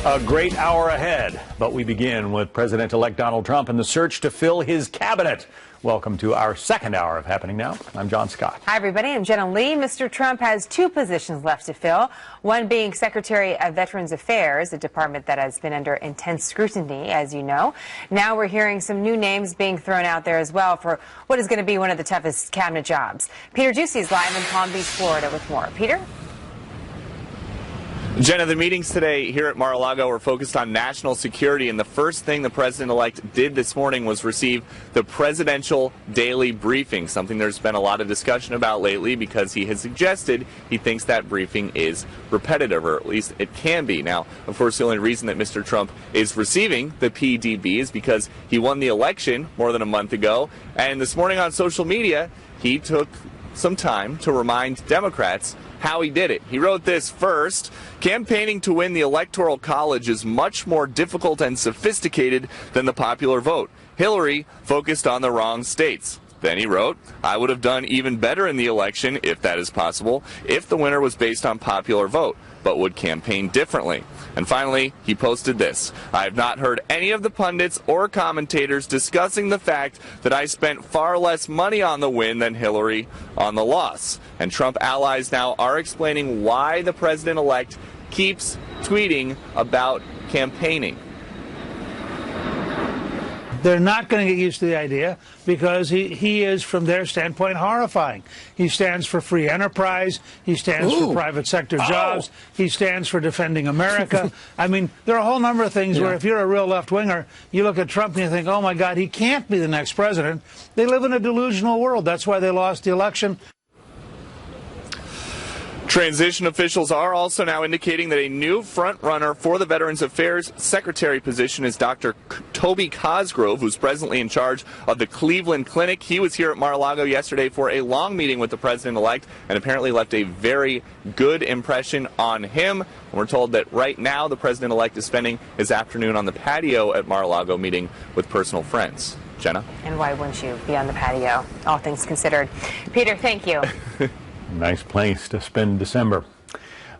A great hour ahead, but we begin with President-elect Donald Trump and the search to fill his cabinet. Welcome to our second hour of Happening Now. I'm John Scott. Hi, everybody. I'm Jenna Lee. Mr. Trump has two positions left to fill, one being Secretary of Veterans Affairs, a department that has been under intense scrutiny, as you know. Now we're hearing some new names being thrown out there as well for what is going to be one of the toughest cabinet jobs. Peter Ducey is live in Palm Beach, Florida with more. Peter? Jenna, the meetings today here at Mar-a-Lago were focused on national security, and the first thing the president-elect did this morning was receive the presidential daily briefing, something there's been a lot of discussion about lately because he has suggested he thinks that briefing is repetitive, or at least it can be. Now, of course, the only reason that Mr. Trump is receiving the PDB is because he won the election more than a month ago, and this morning on social media, he took some time to remind Democrats how he did it. He wrote this first: campaigning to win the Electoral College is much more difficult and sophisticated than the popular vote. Hillary focused on the wrong states. Then he wrote, I would have done even better in the election, if that is possible, if the winner was based on popular vote, but would campaign differently. And finally, he posted this: I have not heard any of the pundits or commentators discussing the fact that I spent far less money on the win than Hillary on the loss. And Trump allies now are explaining why the president-elect keeps tweeting about campaigning. They're not going to get used to the idea because he is, from their standpoint, horrifying. He stands for free enterprise. He stands for private sector jobs. He stands for defending America. I mean, there are a whole number of things where if you're a real left-winger, you look at Trump and you think, oh, my God, he can't be the next president. They live in a delusional world. That's why they lost the election. Transition officials are also now indicating that a new front-runner for the Veterans Affairs Secretary position is Dr. Toby Cosgrove, who's presently in charge of the Cleveland Clinic. He was here at Mar-a-Lago yesterday for a long meeting with the president-elect and apparently left a very good impression on him. And we're told that right now the president-elect is spending his afternoon on the patio at Mar-a-Lago meeting with personal friends. Jenna? And why wouldn't you be on the patio, all things considered? Peter, thank you. Nice place to spend December.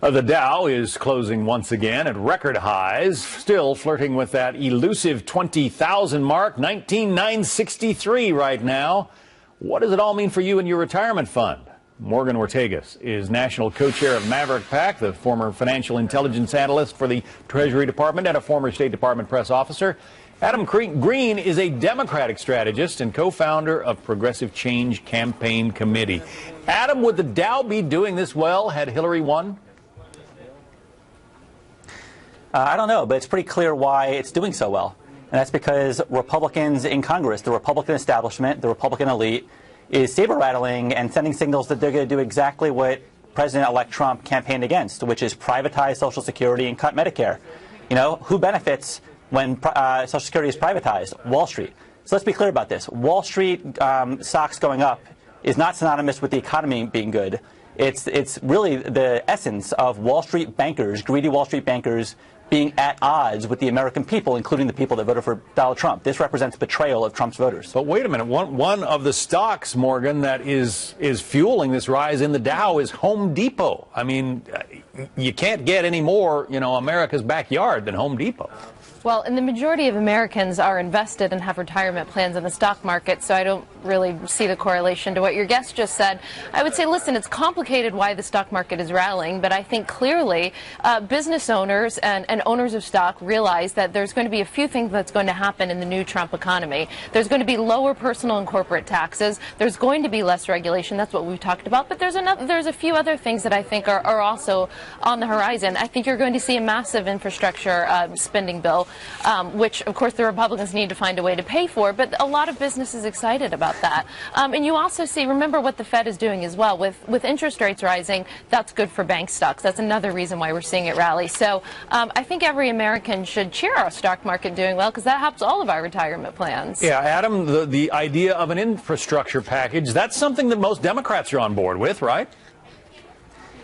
The Dow is closing once again at record highs, still flirting with that elusive 20,000 mark, 19,963 right now. What does it all mean for you and your retirement fund? Morgan Ortegas is national co-chair of Maverick PAC, the former financial intelligence analyst for the Treasury Department and a former State Department press officer. Adam Green is a Democratic strategist and co-founder of Progressive Change Campaign Committee. Adam, would the Dow be doing this well had Hillary won? I don't know, but it's pretty clear why it's doing so well. And that's because Republicans in Congress, the Republican establishment, the Republican elite, is saber-rattling and sending signals that they're going to do exactly what President-elect Trump campaigned against, which is privatize Social Security and cut Medicare. You know, who benefits when Social Security is privatized? Wall Street. So let's be clear about this. Wall Street stocks going up is not synonymous with the economy being good. It's really the essence of Wall Street bankers, greedy Wall Street bankers, being at odds with the American people, including the people that voted for Donald Trump. This represents betrayal of Trump's voters. But wait a minute. One of the stocks, Morgan, that is fueling this rise in the Dow is Home Depot. I mean, you can't get any more, America's backyard than Home Depot. Well, and the majority of Americans are invested and have retirement plans in the stock market, so I don't really see the correlation to what your guest just said. I would say, listen, it's complicated why the stock market is rallying, but I think clearly business owners and owners of stock realize that there's going to be a few things that's going to happen in the new Trump economy. There's going to be lower personal and corporate taxes. There's going to be less regulation. That's what we've talked about. But there's a few other things that I think are also on the horizon. I think you're going to see a massive infrastructure spending bill, which, of course, the Republicans need to find a way to pay for. But a lot of business is excited about that. And you also see, remember what the Fed is doing as well. With interest rates rising, that's good for bank stocks. That's another reason why we're seeing it rally. So I think every American should cheer our stock market doing well, because that helps all of our retirement plans. Yeah, Adam, the idea of an infrastructure package, that's something that most Democrats are on board with, right?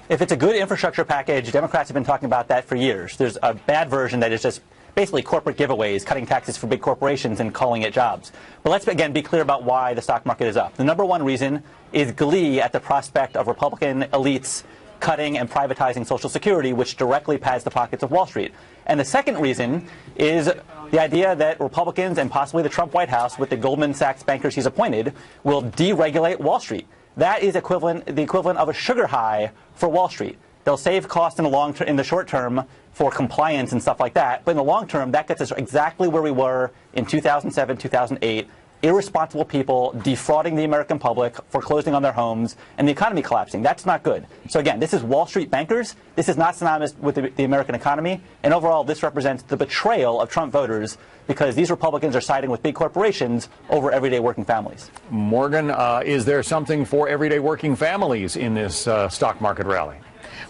If it's a good infrastructure package, Democrats have been talking about that for years. There's a bad version that is just basically corporate giveaways, cutting taxes for big corporations and calling it jobs. But let's, again, be clear about why the stock market is up. The number one reason is glee at the prospect of Republican elites cutting and privatizing Social Security, which directly pads the pockets of Wall Street. And the second reason is the idea that Republicans and possibly the Trump White House, with the Goldman Sachs bankers he's appointed, will deregulate Wall Street. That is the equivalent of a sugar high for Wall Street. They'll save costs in the short term for compliance and stuff like that, but in the long term, that gets us exactly where we were in 2007, 2008. Irresponsible people defrauding the American public, foreclosing on their homes, and the economy collapsing. That's not good. So again, this is Wall Street bankers. This is not synonymous with the American economy. And overall, this represents the betrayal of Trump voters because these Republicans are siding with big corporations over everyday working families. Morgan, is there something for everyday working families in this stock market rally?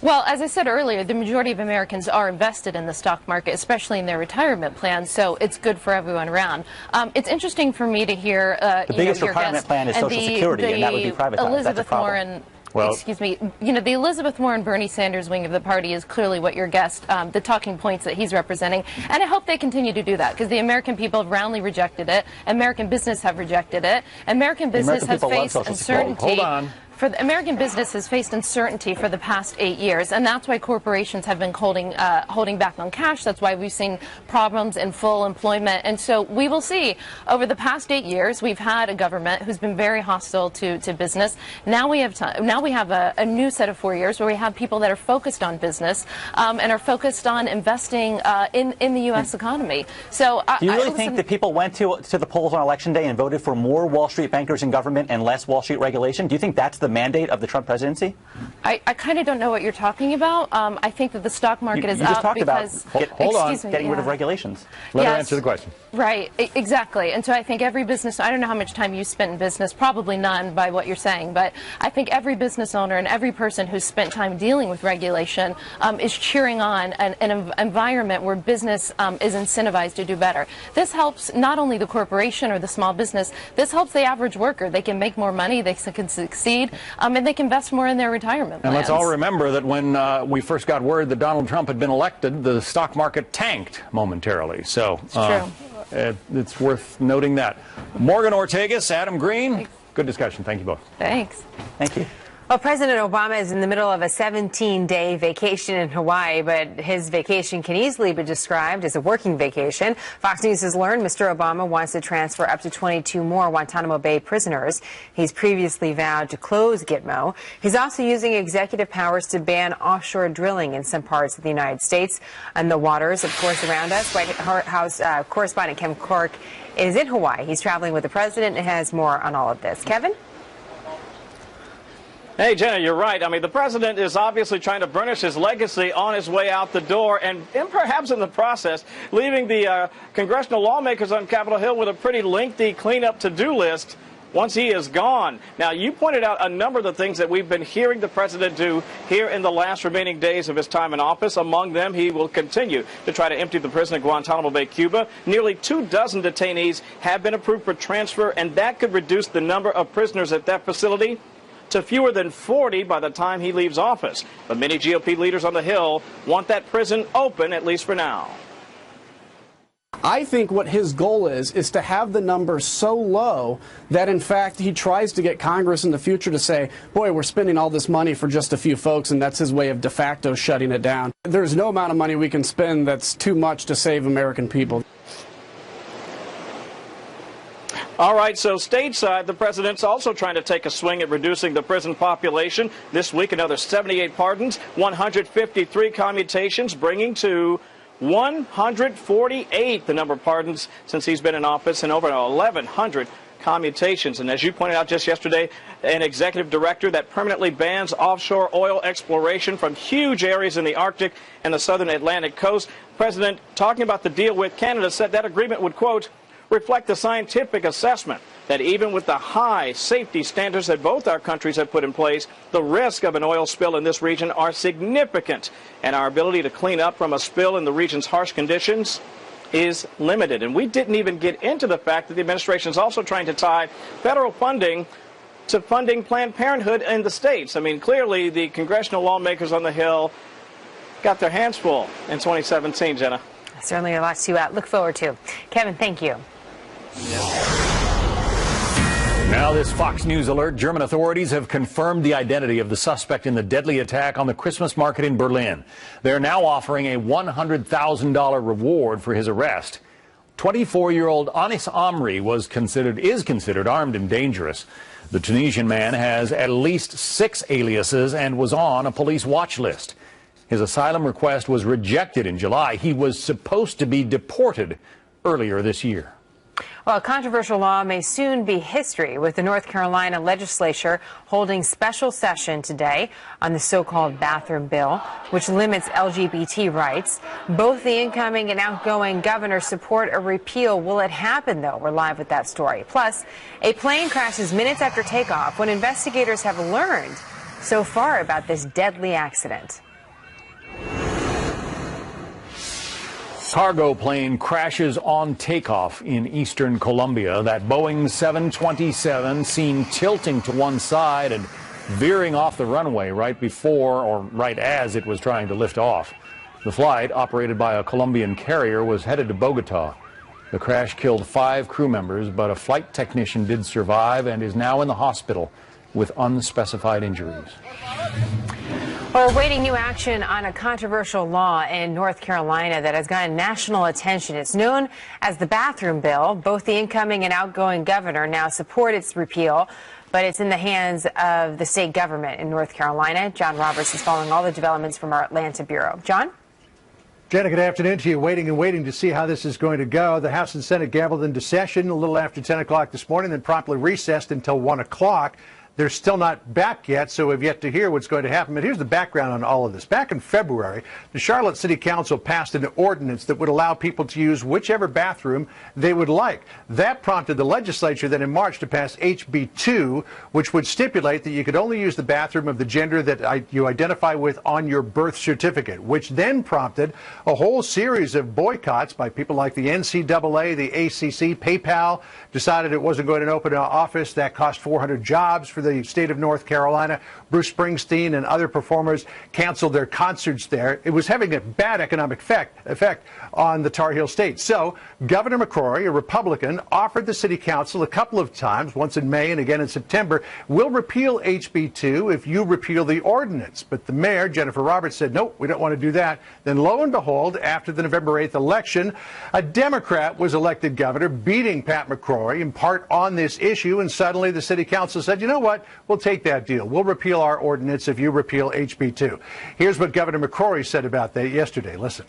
Well, as I said earlier, the majority of Americans are invested in the stock market, especially in their retirement plans, so it's good for everyone around. It's interesting for me to hear the biggest retirement plan is Social Security, and that would be privatized. Elizabeth Warren. Well, excuse me, the Elizabeth Warren, Bernie Sanders wing of the party is clearly what your guest, the talking points that he's representing. And I hope they continue to do that because the American people have roundly rejected it. American business have rejected it. American business has faced uncertainty. Hold on. American business has faced uncertainty for the past 8 years, and that's why corporations have been holding back on cash. That's why we've seen problems in full employment. And so we will see over the past 8 years, we've had a government who's been very hostile to business. Now we have a new set of 4 years where we have people that are focused on business and are focused on investing in the U.S. economy. So do you really think that people went to the polls on Election Day and voted for more Wall Street bankers in government and less Wall Street regulation? Do you think that's the mandate of the Trump presidency? I kind of don't know what you're talking about. I think that the stock market is up because... Hold on, getting rid of regulations. Let her answer the question. Right, exactly. And so I think every business, I don't know how much time you spent in business, probably none by what you're saying, but I think every business owner and every person who's spent time dealing with regulation is cheering on an environment where business is incentivized to do better. This helps not only the corporation or the small business, this helps the average worker. They can make more money, they can succeed, and they can invest more in their retirement plans. And let's all remember that when we first got word that Donald Trump had been elected, the stock market tanked momentarily. So it's true. It's worth noting that. Morgan Ortagus, Adam Green, good discussion. Thank you both. Thanks. Thank you. Well, President Obama is in the middle of a 17-day vacation in Hawaii, but his vacation can easily be described as a working vacation. Fox News has learned Mr. Obama wants to transfer up to 22 more Guantanamo Bay prisoners. He's previously vowed to close Gitmo. He's also using executive powers to ban offshore drilling in some parts of the United States and the waters, of course, around us. White House correspondent Kevin Corke is in Hawaii. He's traveling with the president and has more on all of this. Kevin? Hey, Jenna, you're right. I mean, the president is obviously trying to burnish his legacy on his way out the door and perhaps in the process leaving the congressional lawmakers on Capitol Hill with a pretty lengthy cleanup to-do list once he is gone. Now, you pointed out a number of the things that we've been hearing the president do here in the last remaining days of his time in office. Among them, he will continue to try to empty the prison at Guantanamo Bay, Cuba. Nearly 24 detainees have been approved for transfer, and that could reduce the number of prisoners at that facility to fewer than 40 by the time he leaves office. But many GOP leaders on the Hill want that prison open, at least for now. I think what his goal is to have the number so low that, in fact, he tries to get Congress in the future to say, boy, we're spending all this money for just a few folks, and that's his way of de facto shutting it down. There's no amount of money we can spend that's too much to save American people. All right, so stateside, the president's also trying to take a swing at reducing the prison population. This week, another 78 pardons, 153 commutations, bringing to 148 the number of pardons since he's been in office, and over 1,100 commutations. And as you pointed out just yesterday, an executive director that permanently bans offshore oil exploration from huge areas in the Arctic and the southern Atlantic coast. President, talking about the deal with Canada, said that agreement would, quote, reflect the scientific assessment that even with the high safety standards that both our countries have put in place, the risk of an oil spill in this region are significant, and our ability to clean up from a spill in the region's harsh conditions is limited. And we didn't even get into the fact that the administration is also trying to tie federal funding to funding Planned Parenthood in the states. I mean, clearly the congressional lawmakers on the Hill got their hands full in 2017, Jenna. Certainly a lot to look forward to. Kevin, thank you. Now Now, this Fox News alert. German authorities have confirmed the identity of the suspect in the deadly attack on the Christmas market in Berlin. They're now offering a $100,000 reward for his arrest. 24-year-old Anis Amri is considered armed and dangerous. The Tunisian man has at least 6 aliases and was on a police watch list. His asylum request was rejected in July. He was supposed to be deported earlier this year. Well, a controversial law may soon be history, with the North Carolina legislature holding special session today on the so-called bathroom bill, which limits LGBT rights. Both the incoming and outgoing governor support a repeal. Will it happen, though? We're live with that story. Plus, a plane crashes minutes after takeoff when investigators have learned so far about this deadly accident. Cargo plane crashes on takeoff in eastern Colombia. That Boeing 727 seen tilting to one side and veering off the runway right before or right as it was trying to lift off. The flight, operated by a Colombian carrier, was headed to Bogota. The crash killed 5 crew members, but a flight technician did survive and is now in the hospital with unspecified injuries. We're awaiting new action on a controversial law in North Carolina that has gotten national attention. It's known as the bathroom bill. Both the incoming and outgoing governor now support its repeal, but it's in the hands of the state government in North Carolina. John Roberts is following all the developments from our Atlanta bureau. John? Jenna, good afternoon to you. Waiting to see how this is going to go. The House and Senate gavelled into session a little after 10 o'clock this morning, then promptly recessed until 1 o'clock. They're still not back yet, so we've yet to hear what's going to happen. But here's the background on all of this. Back in February, the Charlotte City Council passed an ordinance that would allow people to use whichever bathroom they would like. That prompted the legislature then in March to pass HB 2, which would stipulate that you could only use the bathroom of the gender that you identify with on your birth certificate, which then prompted a whole series of boycotts by people like the NCAA, the ACC, PayPal decided it wasn't going to open an office. That cost 400 jobs for the state of North Carolina. Bruce Springsteen and other performers canceled their concerts there. It was having a bad economic effect on the Tar Heel state. So Governor McCrory, a Republican, offered the city council a couple of times, once in May and again in September, we'll repeal HB 2 if you repeal the ordinance. But the mayor, Jennifer Roberts, said, nope, we don't want to do that. Then lo and behold, after the November 8th election, a Democrat was elected governor, beating Pat McCrory in part on this issue. And suddenly the city council said, you know what? We'll take that deal. We'll repeal our ordinance if you repeal HB 2. Here's what Governor McCrory said about that yesterday. Listen.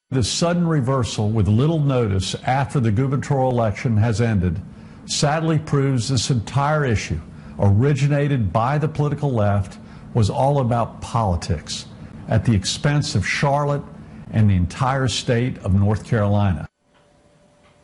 The sudden reversal with little notice after the gubernatorial election has ended sadly proves this entire issue, originated by the political left, was all about politics at the expense of Charlotte and the entire state of North Carolina.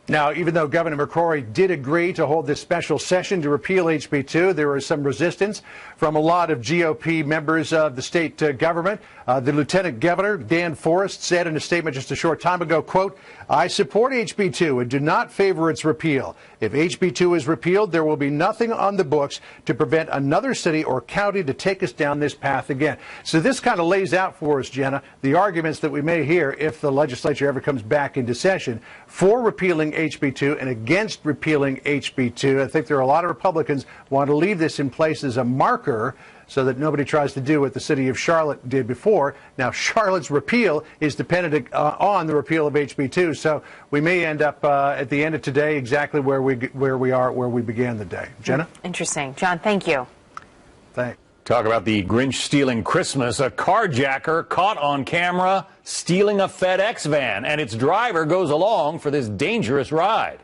Now, even though Governor McCrory did agree to hold this special session to repeal HB 2, there was some resistance from a lot of GOP members of the state government. The Lieutenant Governor, Dan Forrest, said in a statement just a short time ago, quote, I support HB 2 and do not favor its repeal. If HB 2 is repealed, there will be nothing on the books to prevent another city or county to take us down this path again. So this kind of lays out for us, Jenna, the arguments that we may hear if the legislature ever comes back into session for repealing HB 2 and against repealing HB 2. I think there are a lot of Republicans who want to leave this in place as a marker so that nobody tries to do what the city of Charlotte did before. Now, Charlotte's repeal is dependent on the repeal of HB 2, so we may end up at the end of today exactly where we began the day. Jenna? Interesting. John, thank you. Thanks. Talk about the Grinch stealing Christmas. A carjacker caught on camera stealing a FedEx van, and its driver goes along for this dangerous ride.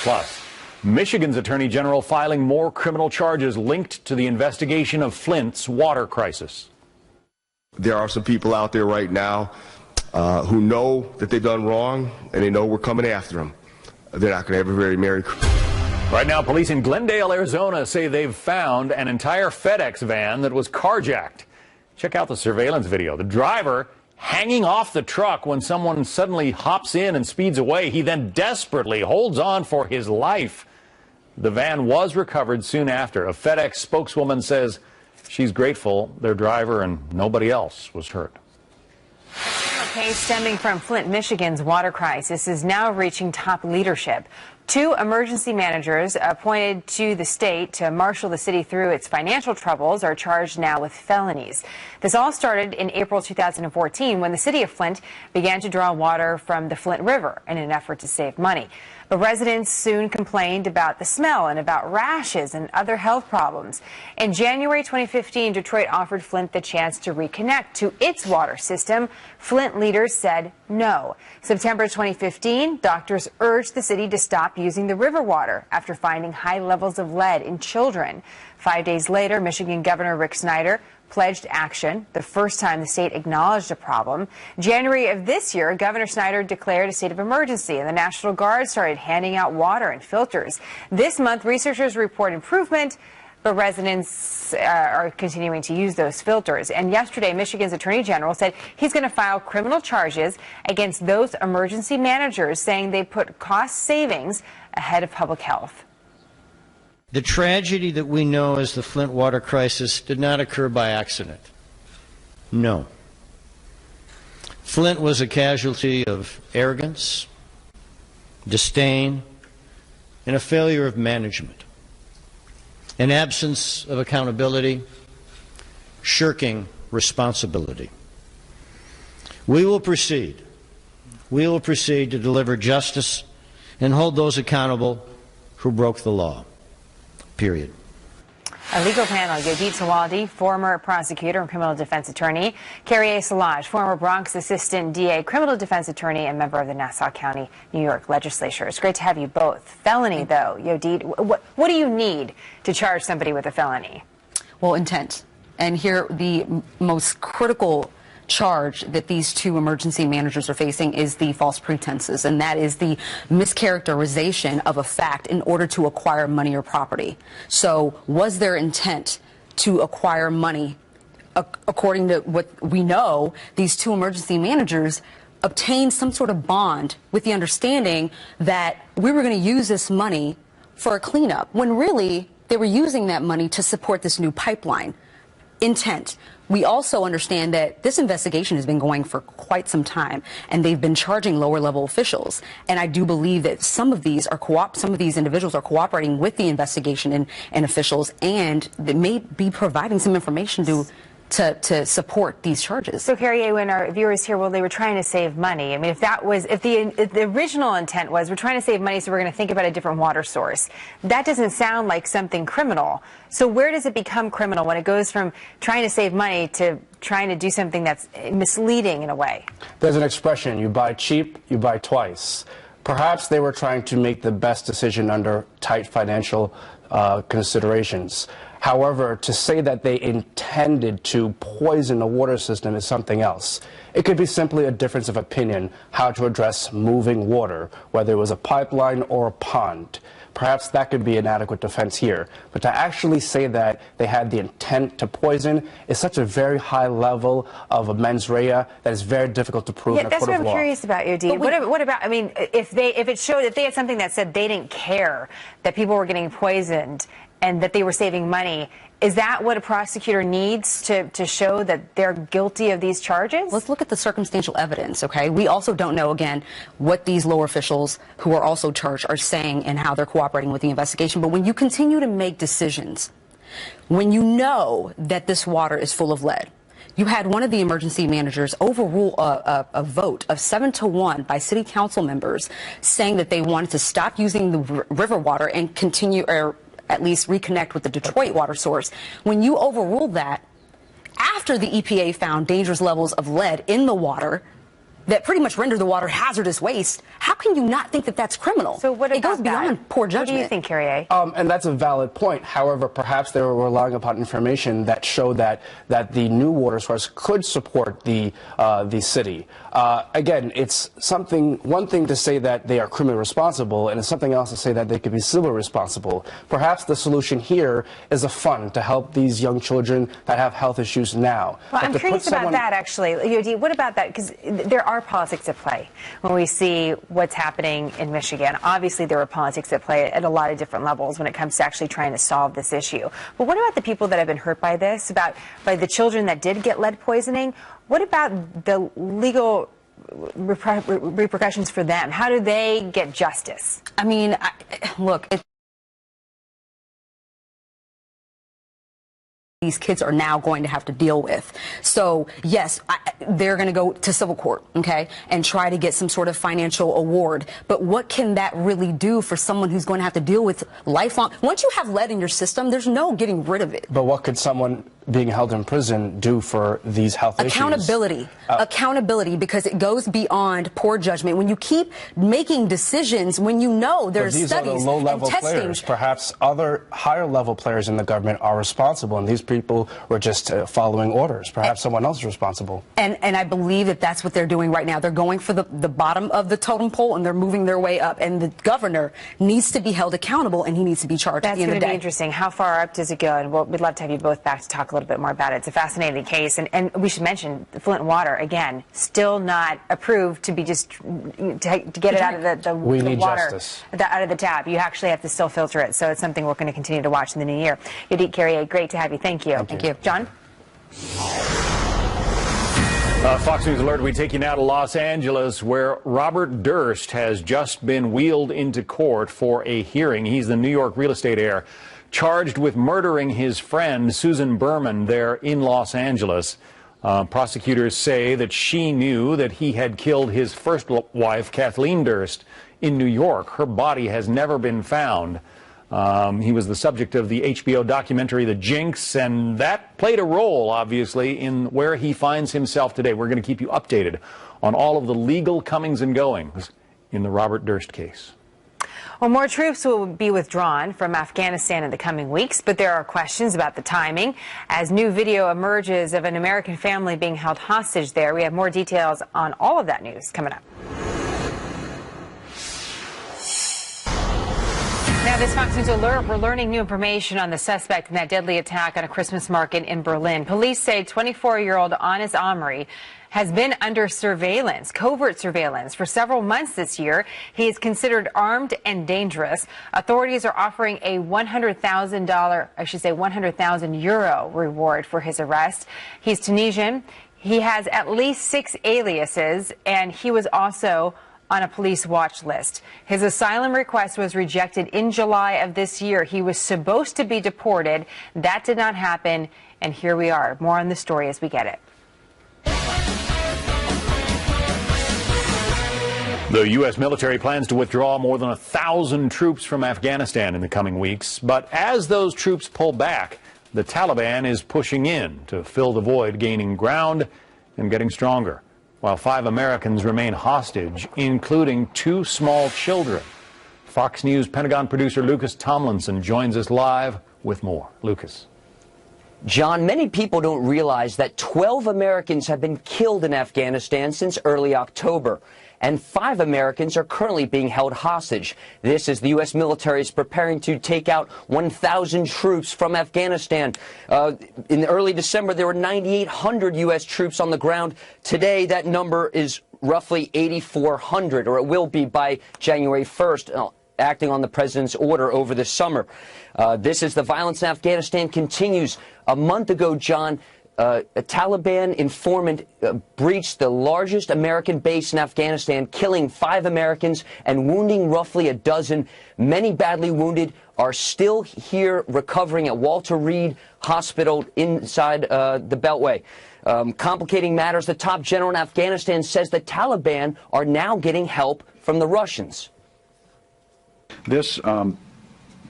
Plus, Michigan's Attorney General filing more criminal charges linked to the investigation of Flint's water crisis. There are some people out there right now who know that they've done wrong, and they know we're coming after them. They're not going to have a very Merry Christmas. Right now, police in Glendale, Arizona say they've found an entire FedEx van that was carjacked. Check out the surveillance video. The driver hanging off the truck when someone suddenly hops in and speeds away. He then desperately holds on for his life. The van was recovered soon after. A FedEx spokeswoman says she's grateful their driver and nobody else was hurt. A case stemming from Flint, Michigan's water crisis is now reaching top leadership. 2 emergency managers appointed to the state to marshal the city through its financial troubles are charged now with felonies. This all started in April 2014 when the city of Flint began to draw water from the Flint River in an effort to save money. But residents soon complained about the smell and about rashes and other health problems. In January 2015, Detroit offered Flint the chance to reconnect to its water system. Flint leaders said no. September 2015, doctors urged the city to stop using the river water after finding high levels of lead in children. 5 days later, Michigan Governor Rick Snyder pledged action, the first time the state acknowledged a problem. January of this year, Governor Snyder declared a state of emergency, and the National Guard started handing out water and filters. This month, researchers report improvement, but residents are continuing to use those filters. And yesterday, Michigan's Attorney General said he's going to file criminal charges against those emergency managers, saying they put cost savings ahead of public health. The tragedy that we know as the Flint water crisis did not occur by accident. No. Flint was a casualty of arrogance, disdain, and a failure of management, an absence of accountability, shirking responsibility. We will proceed. We will proceed to deliver justice and hold those accountable who broke the law. Period. A legal panel, Yodit Tawaldi, former prosecutor and criminal defense attorney, Carrie A. Szilagyi, former Bronx assistant DA, criminal defense attorney, and member of the Nassau County, New York legislature. It's great to have you both. Felony, though, Yodit, what do you need to charge somebody with a felony? Well, intent. And here, the most critical charge that these 2 emergency managers are facing is the false pretenses, and that is the mischaracterization of a fact in order to acquire money or property. So was their intent to acquire money? According to what we know, these 2 emergency managers obtained some sort of bond with the understanding that we were going to use this money for a cleanup, when really they were using that money to support this new pipeline. Intent. We also understand that this investigation has been going for quite some time, and they've been charging lower level officials. And I do believe that some of these individuals are cooperating with the investigation and officials, and they may be providing some information to support these charges. So, Carrie, when our viewers here, well, they were trying to save money. I mean, if the original intent was we're trying to save money, so we're going to think about a different water source, that doesn't sound like something criminal. So where does it become criminal when it goes from trying to save money to trying to do something that's misleading in a way? There's an expression, you buy cheap, you buy twice. Perhaps they were trying to make the best decision under tight financial considerations. However, to say that they intended to poison the water system is something else. It could be simply a difference of opinion how to address moving water, whether it was a pipeline or a pond. Perhaps that could be an adequate defense here. But to actually say that they had the intent to poison is such a very high level of a mens rea that is very difficult to prove in a court of law. That's what I'm curious about, Yodit. What about, I mean, if it showed that they had something that said they didn't care that people were getting poisoned and that they were saving money, is that what a prosecutor needs to show that they're guilty of these charges? Let's look at the circumstantial evidence, okay? We also don't know, again, what these lower officials who are also charged are saying and how they're cooperating with the investigation. But when you continue to make decisions, when you know that this water is full of lead, you had one of the emergency managers overrule a vote of 7-1 by city council members saying that they wanted to stop using the river water and continue, or at least reconnect with the Detroit water source. When you overruled that, after the EPA found dangerous levels of lead in the water that pretty much render the water hazardous waste, how can you not think that that's criminal? So what it goes beyond poor judgment. What do you think, Carrie A? And that's a valid point. However, perhaps they were relying upon information that showed that the new water source could support the city. Again, it's one thing to say that they are criminally responsible, and it's something else to say that they could be civil responsible. Perhaps the solution here is a fund to help these young children that have health issues now. Well, I'm curious about that, actually. Yodit, what about that? Because there are politics at play when we see what's happening in Michigan. Obviously, there are politics at play at a lot of different levels when it comes to actually trying to solve this issue. But what about the people that have been hurt by this, by the children that did get lead poisoning? What about the legal repercussions for them? How do they get justice? I mean, look, these kids are now going to have to deal with. So, yes, they're going to go to civil court, okay, and try to get some sort of financial award. But what can that really do for someone who's going to have to deal with lifelong? Once you have lead in your system, there's no getting rid of it. But what could someone being held in prison do for these health issues? Accountability, because it goes beyond poor judgment. When you keep making decisions, when you know there's these studies are the low-level and testing. players. Perhaps other higher-level players in the government are responsible, and these people were just following orders. Perhaps someone else is responsible. And I believe that that's what they're doing right now. They're going for the bottom of the totem pole, and they're moving their way up. And the governor needs to be held accountable, and he needs to be charged at the end of the day. That's going to be interesting. How far up does it go? And we'd love to have you both back to talk a little bit more about it. It's a fascinating case. And we should mention Flint water, again, still not approved to be just to get it out of the we need water, justice. Out of the tap. You actually have to still filter it. So it's something we're going to continue to watch in the new year. Yadit Carrier, great to have you. Thank you. Thank you. John? Fox News Alert, we take you now to Los Angeles, where Robert Durst has just been wheeled into court for a hearing. He's the New York real estate heir charged with murdering his friend Susan Berman there in Los Angeles. Prosecutors say that she knew that he had killed his first wife, Kathleen Durst, in New York. Her body has never been found. He was the subject of the HBO documentary The Jinx, and that played a role, obviously, in where he finds himself today. We're going to keep you updated on all of the legal comings and goings in the Robert Durst case. Well, more troops will be withdrawn from Afghanistan in the coming weeks, but there are questions about the timing as new video emerges of an American family being held hostage there. We have more details on all of that news coming up. Now, this Fox News Alert, we're learning new information on the suspect in that deadly attack on a Christmas market in Berlin. Police say 24-year-old Anis Amri has been under surveillance, covert surveillance, for several months this year. He is considered armed and dangerous. Authorities are offering a €100,000 euro reward for his arrest. He's Tunisian. He has at least 6 aliases, and he was also on a police watch list. His asylum request was rejected in July of this year. He was supposed to be deported. That did not happen, and here we are. More on the story as we get it. The U.S. military plans to withdraw more than 1,000 troops from Afghanistan in the coming weeks. But as those troops pull back, the Taliban is pushing in to fill the void, gaining ground and getting stronger, while 5 Americans remain hostage, including 2 small children. Fox News Pentagon producer Lucas Tomlinson joins us live with more. Lucas. John, many people don't realize that 12 Americans have been killed in Afghanistan since early October, and 5 Americans are currently being held hostage. This as the U.S. military is preparing to take out 1,000 troops from Afghanistan. In early December, there were 9,800 U.S. troops on the ground. Today, that number is roughly 8,400, or it will be by January 1st. Acting on the president's order over the summer. This as the violence in Afghanistan continues. A month ago, John, a Taliban informant breached the largest American base in Afghanistan, killing 5 Americans and wounding roughly a dozen. Many badly wounded are still here recovering at Walter Reed Hospital inside the Beltway. Complicating matters, the top general in Afghanistan says the Taliban are now getting help from the Russians. This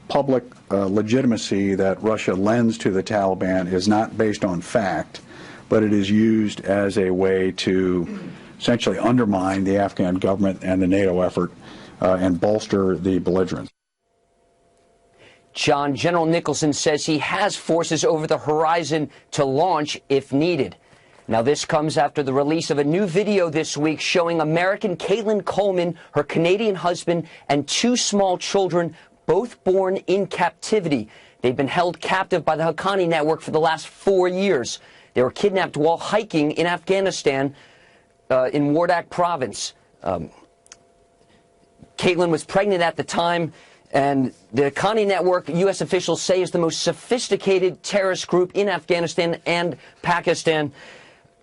public legitimacy that Russia lends to the Taliban is not based on fact, but it is used as a way to essentially undermine the Afghan government and the NATO effort and bolster the belligerents. John, General Nicholson says he has forces over the horizon to launch if needed. Now, this comes after the release of a new video this week showing American Caitlin Coleman, her Canadian husband, and 2 small children, both born in captivity. They've been held captive by the Haqqani network for the last 4 years. They were kidnapped while hiking in Afghanistan, in Wardak province. Caitlin was pregnant at the time, and the Haqqani network, U.S. officials say, is the most sophisticated terrorist group in Afghanistan and Pakistan.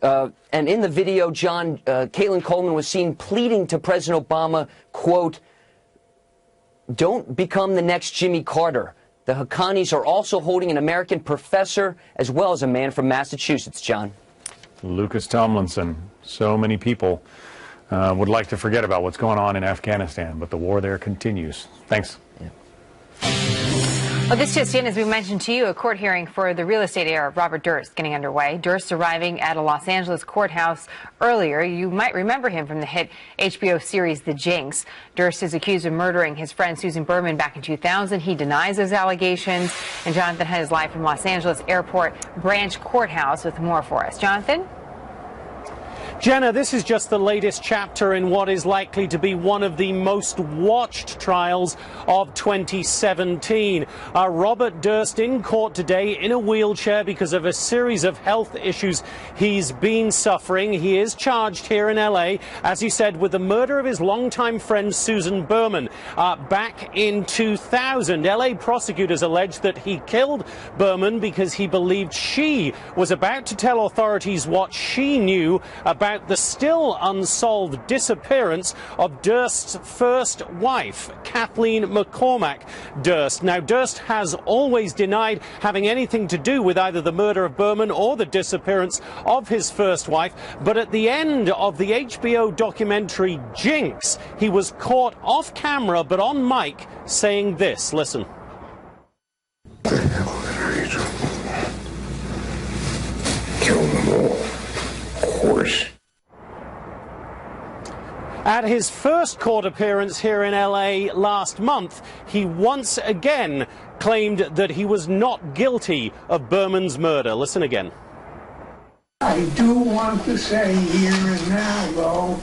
And in the video, John, Caitlin Coleman was seen pleading to President Obama, quote, "Don't become the next Jimmy Carter." The Haqqanis are also holding an American professor as well as a man from Massachusetts, John. Lucas Tomlinson. So many people would like to forget about what's going on in Afghanistan, but the war there continues. Thanks. Yeah. Well, this just in, as we mentioned to you, a court hearing for the real estate heir Robert Durst getting underway. Durst arriving at a Los Angeles courthouse earlier. You might remember him from the hit HBO series The Jinx. Durst is accused of murdering his friend Susan Berman back in 2000. He denies those allegations. And Jonathan has live from Los Angeles Airport Branch Courthouse with more for us. Jonathan? Jenna, this is just the latest chapter in what is likely to be one of the most watched trials of 2017. Robert Durst in court today in a wheelchair because of a series of health issues he's been suffering. He is charged here in LA, as he said, with the murder of his longtime friend Susan Berman. Back in 2000, LA prosecutors alleged that he killed Berman because he believed she was about to tell authorities what she knew about the still unsolved disappearance of Durst's first wife, Kathleen McCormack Durst. Now, Durst has always denied having anything to do with either the murder of Berman or the disappearance of his first wife, but at the end of the HBO documentary Jinx, he was caught off camera but on mic saying this. Listen. What the hell are you doing? Kill them all. Of course. At his first court appearance here in LA last month, he once again claimed that he was not guilty of Berman's murder. Listen again. I do want to say here and now, though,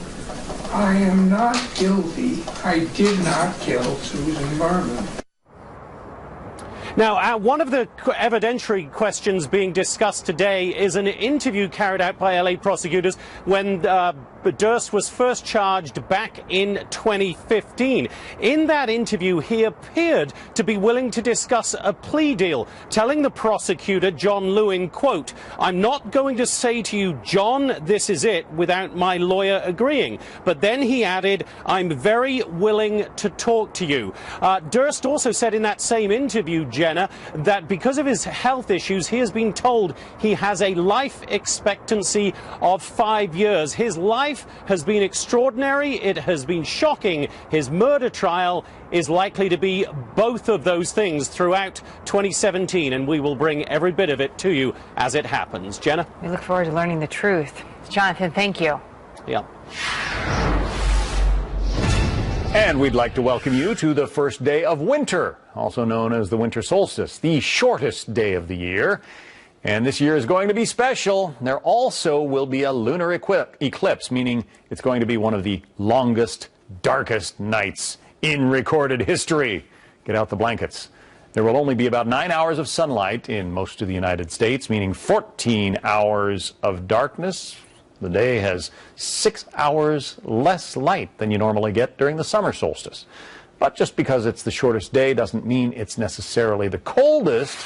I am not guilty. I did not kill Susan Berman. Now, one of the evidentiary questions being discussed today is an interview carried out by LA prosecutors when Durst was first charged back in 2015. In that interview, he appeared to be willing to discuss a plea deal, telling the prosecutor, John Lewin, quote, "I'm not going to say to you, John, this is it, without my lawyer agreeing." But then he added, "I'm very willing to talk to you." Durst also said in that same interview, Jenna, that because of his health issues, he has been told he has a life expectancy of 5 years. His life has been extraordinary. It has been shocking. His murder trial is likely to be both of those things throughout 2017, and we will bring every bit of it to you as it happens. Jenna? We look forward to learning the truth. Jonathan, thank you. Yeah. And we'd like to welcome you to the first day of winter, also known as the winter solstice, the shortest day of the year. And this year is going to be special. There also will be a lunar eclipse, meaning it's going to be one of the longest, darkest nights in recorded history. Get out the blankets. There will only be about 9 hours of sunlight in most of the United States, meaning 14 hours of darkness. The day has 6 hours less light than you normally get during the summer solstice. But just because it's the shortest day doesn't mean it's necessarily the coldest.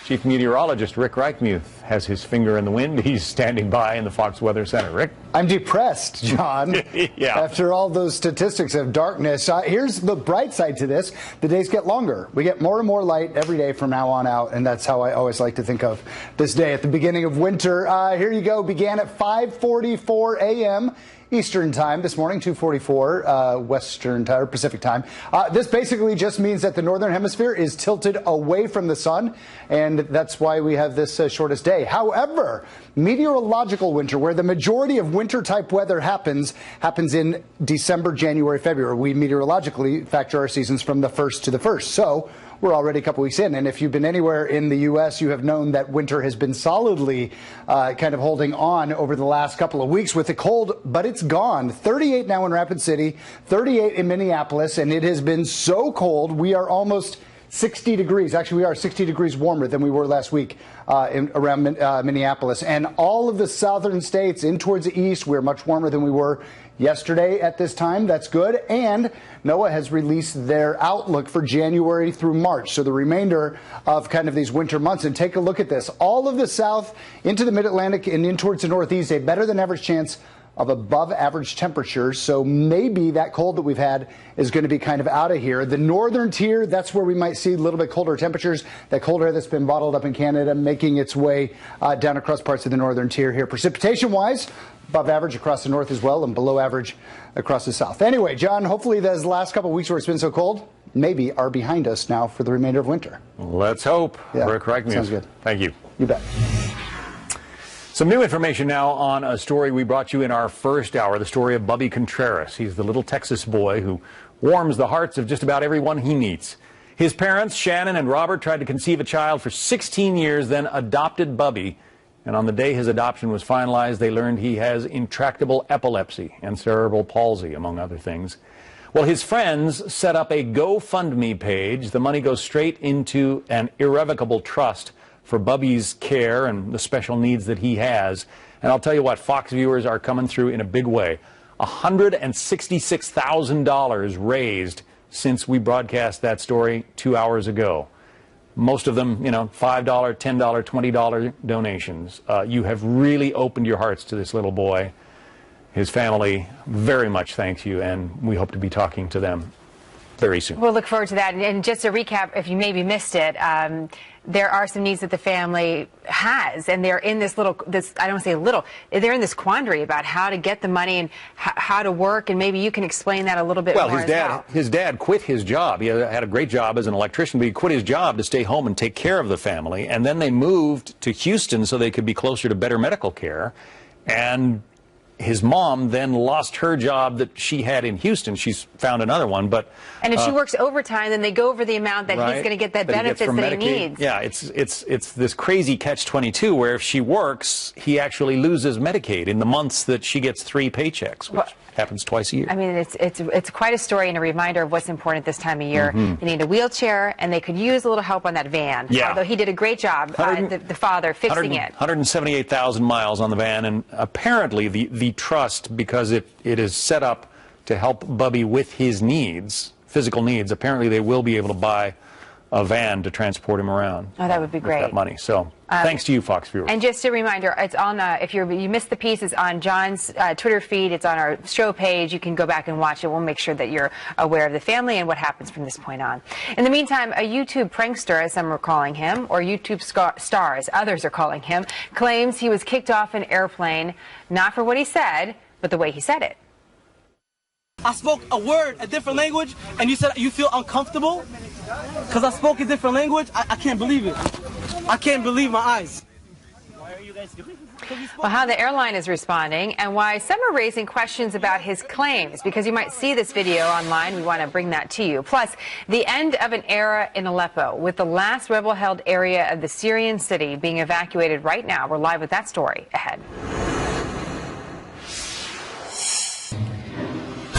Chief Meteorologist Rick Reichmuth has his finger in the wind. He's standing by in the Fox Weather Center. Rick? I'm depressed, John. Yeah. After all those statistics of darkness. Here's the bright side to this. The days get longer. We get more and more light every day from now on out, and that's how I always like to think of this day at the beginning of winter. Here you go. Began at 5:44 a.m. Eastern time this morning, 2:44 Western time, or Pacific time. This basically just means that the northern hemisphere is tilted away from the sun, and that's why we have this shortest day. However, meteorological winter, where the majority of winter-type weather happens in December, January, February. We meteorologically factor our seasons from the 1st to the 1st. So we're already a couple weeks in, and if you've been anywhere in the U.S., you have known that winter has been solidly kind of holding on over the last couple of weeks with the cold, but it's gone. 38 now in Rapid City, 38 in Minneapolis, and it has been so cold we are almost 60 degrees. Actually, we are 60 degrees warmer than we were last week around Minneapolis. And all of the southern states in towards the east, we're much warmer than we were yesterday at this time. That's good. And NOAA has released their outlook for January through March. So the remainder of kind of these winter months. And take a look at this. All of the south into the mid-Atlantic and in towards the northeast, a better than average chance of above average temperatures. So maybe that cold that we've had is going to be kind of out of here. The northern tier, that's where we might see a little bit colder temperatures. That cold air that's been bottled up in Canada making its way down across parts of the northern tier here. Precipitation wise, above average across the north as well and below average across the south. Anyway, John, hopefully those last couple of weeks where it's been so cold maybe are behind us now for the remainder of winter. Let's hope. Yeah, correct me. sounds good. Thank you. You bet. Some new information now on a story we brought you in our first hour, the story of Bubby Contreras. He's the little Texas boy who warms the hearts of just about everyone he meets. His parents, Shannon and Robert, tried to conceive a child for 16 years, then adopted Bubby. And on the day his adoption was finalized, they learned he has intractable epilepsy and cerebral palsy, among other things. Well, his friends set up a GoFundMe page. The money goes straight into an irrevocable trust for Bubby's care and the special needs that he has. And I'll tell you what, Fox viewers are coming through in a big way. $166,000 raised since we broadcast that story 2 hours ago. Most of them, $5, $10, $20 donations. You have really opened your hearts to this little boy. His family very much thanks you, and we hope to be talking to them very soon. We'll look forward to that. And just to recap, if you maybe missed it, there are some needs that the family has, and they're in this I don't want to say little, they're in this quandary about how to get the money and how to work, and maybe you can explain that a little bit more as well. His dad quit his job. He had a great job as an electrician, but he quit his job to stay home and take care of the family, and then they moved to Houston so they could be closer to better medical care. And his mom then lost her job that she had in Houston. She's found another one, and if she works overtime, then they go over the amount that he's going to get that benefits that he needs. Yeah, it's this crazy catch-22 where if she works, he actually loses Medicaid in the months that she gets 3 paychecks, which happens twice a year. I mean, it's quite a story and a reminder of what's important this time of year. They need a wheelchair, and they could use a little help on that van. Yeah. Although he did a great job, the father, fixing it. 178,000 miles on the van, and apparently the trust, because it is set up to help Bubby with his needs, physical needs, apparently they will be able to buy a van to transport him around. Oh, that would be great. With that money. So thanks to you, Fox viewers. And just a reminder, it's on, if you missed the piece, it's on John's Twitter feed. It's on our show page. You can go back and watch it. We'll make sure that you're aware of the family and what happens from this point on. In the meantime, a YouTube prankster, as some are calling him, or YouTube star, as others are calling him, claims he was kicked off an airplane, not for what he said, but the way he said it. I spoke a word, a different language, and you said you feel uncomfortable because I spoke a different language. I can't believe it. I can't believe my eyes. Why are you guys doing this? Well, how the airline is responding and why some are raising questions about his claims, because you might see this video online. We want to bring that to you. Plus, the end of an era in Aleppo, with the last rebel-held area of the Syrian city being evacuated right now. We're live with that story ahead.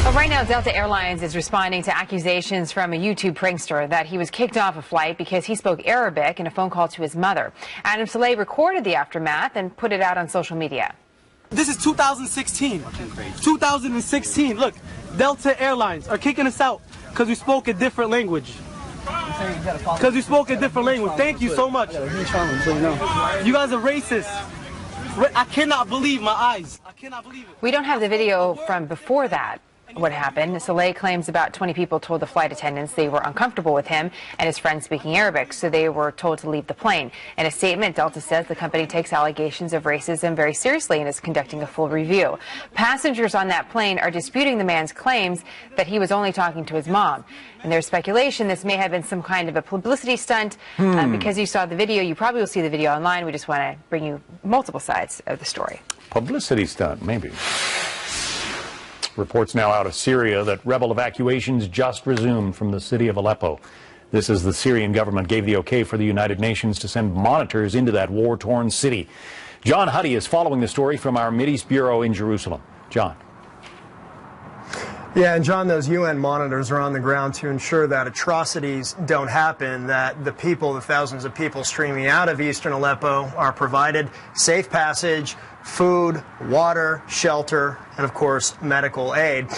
Well, right now, Delta Airlines is responding to accusations from a YouTube prankster that he was kicked off a flight because he spoke Arabic in a phone call to his mother. Adam Saleh recorded the aftermath and put it out on social media. This is 2016. 2016. Look, Delta Airlines are kicking us out because we spoke a different language. Because we spoke a different language. Thank you so much. You guys are racist. I cannot believe my eyes. I cannot believe it. We don't have the video from before that. What happened. Saleh claims about 20 people told the flight attendants they were uncomfortable with him and his friends speaking Arabic, so they were told to leave the plane. In a statement, Delta says the company takes allegations of racism very seriously and is conducting a full review. Passengers on that plane are disputing the man's claims that he was only talking to his mom. And there's speculation this may have been some kind of a publicity stunt. Because you saw the video, you probably will see the video online. We just want to bring you multiple sides of the story. Publicity stunt, maybe. Reports now out of Syria that rebel evacuations just resumed from the city of Aleppo. This is the Syrian government gave the okay for the United Nations to send monitors into that war-torn city. John Huddy is following the story from our Mideast Bureau in Jerusalem. John. Yeah, and John, those UN monitors are on the ground to ensure that atrocities don't happen, that the people, the thousands of people streaming out of eastern Aleppo are provided safe passage, food, water, shelter, and of course, medical aid.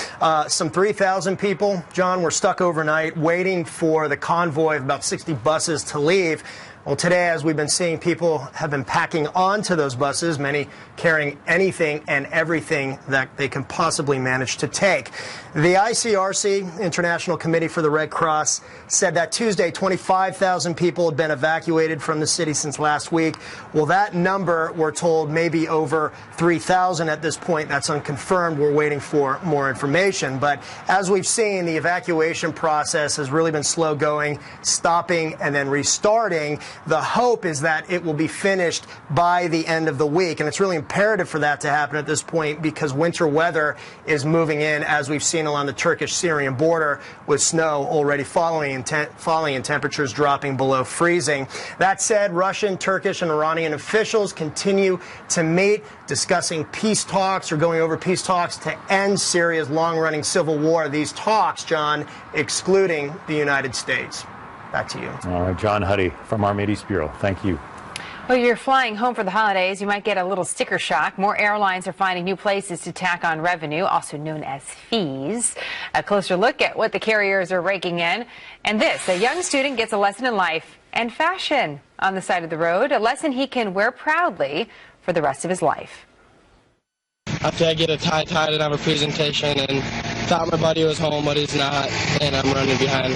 Some 3,000 people, John, were stuck overnight waiting for the convoy of about 60 buses to leave. Well, today, as we've been seeing, people have been packing onto those buses, many carrying anything and everything that they can possibly manage to take. The ICRC, International Committee for the Red Cross, said that Tuesday 25,000 people had been evacuated from the city since last week. Well, that number, we're told, may be over 3,000 at this point. That's unconfirmed. We're waiting for more information. But as we've seen, the evacuation process has really been slow going, stopping and then restarting. The hope is that it will be finished by the end of the week, and it's really imperative for that to happen at this point because winter weather is moving in, as we've seen along the Turkish-Syrian border, with snow already falling and temperatures dropping below freezing. That said, Russian, Turkish, and Iranian officials continue to meet, discussing peace talks or going over peace talks to end Syria's long-running civil war. These talks, John, excluding the United States. Back to you. All right, John Huddy from our Mideast Bureau. Thank you. Well, you're flying home for the holidays. You might get a little sticker shock. More airlines are finding new places to tack on revenue, also known as fees. A closer look at what the carriers are raking in. And this, a young student gets a lesson in life and fashion on the side of the road, a lesson he can wear proudly for the rest of his life. After I get a tie tied and have a presentation and thought my buddy was home, but he's not, and I'm running behind.